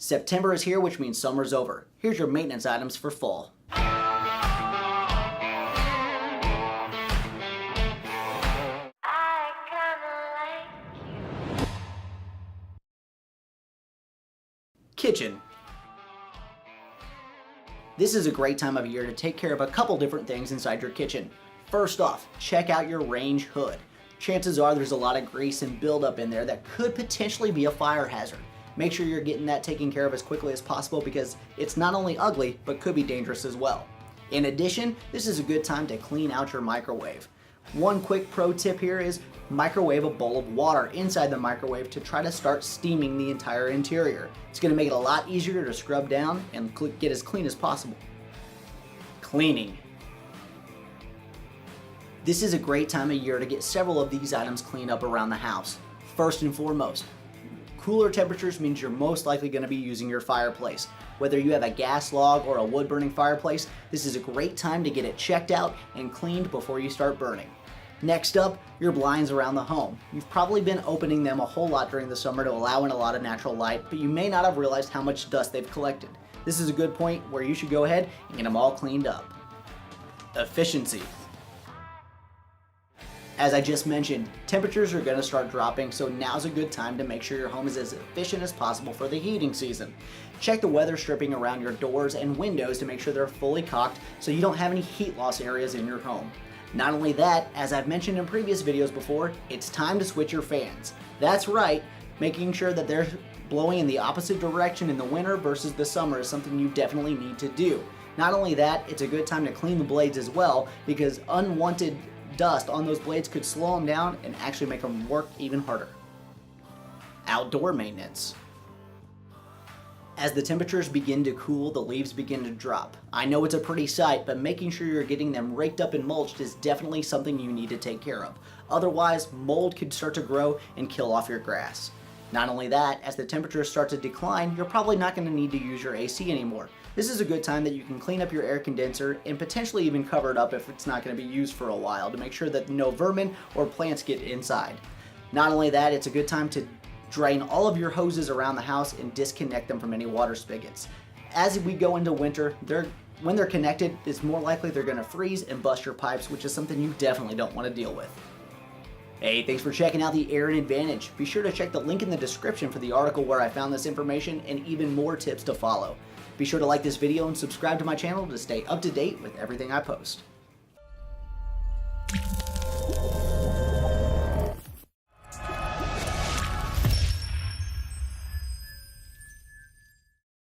September is here, which means summer's over. Here's your maintenance items for fall. Kitchen. This is a great time of year to take care of a couple different things inside your kitchen. First off, check out your range hood. Chances are there's a lot of grease and buildup in there that could potentially be a fire hazard. Make sure you're getting that taken care of as quickly as possible because it's not only ugly, but could be dangerous as well. In addition, this is a good time to clean out your microwave. One quick pro tip here is microwave a bowl of water inside the microwave to try to start steaming the entire interior. It's going to make it a lot easier to scrub down and get as clean as possible. Cleaning. This is a great time of year to get several of these items cleaned up around the house. First and foremost, cooler temperatures means you're most likely going to be using your fireplace. Whether you have a gas log or a wood burning fireplace, this is a great time to get it checked out and cleaned before you start burning. Next up, your blinds around the home. You've probably been opening them a whole lot during the summer to allow in a lot of natural light, but you may not have realized how much dust they've collected. This is a good point where you should go ahead and get them all cleaned up. Efficiency. As I just mentioned, temperatures are going to start dropping, so now's a good time to make sure your home is as efficient as possible for the heating season. Check the weather stripping around your doors and windows to make sure they're fully caulked so you don't have any heat loss areas in your home. Not only that, as I've mentioned in previous videos before, it's time to switch your fans. That's right, making sure that they're blowing in the opposite direction in the winter versus the summer is something you definitely need to do. Not only that, it's a good time to clean the blades as well because unwanted dust on those blades could slow them down and actually make them work even harder. Outdoor maintenance. As the temperatures begin to cool, the leaves begin to drop. I know it's a pretty sight, but making sure you're getting them raked up and mulched is definitely something you need to take care of. Otherwise, mold could start to grow and kill off your grass. Not only that, as the temperatures start to decline, you're probably not going to need to use your AC anymore. This is a good time that you can clean up your air condenser and potentially even cover it up if it's not going to be used for a while to make sure that no vermin or plants get inside. Not only that, it's a good time to drain all of your hoses around the house and disconnect them from any water spigots. As we go into winter, when they're connected, it's more likely they're going to freeze and bust your pipes, which is something you definitely don't want to deal with. Hey, thanks for checking out the Air Advantage. Be sure to check the link in the description for the article where I found this information and even more tips to follow. Be sure to like this video and subscribe to my channel to stay up to date with everything I post.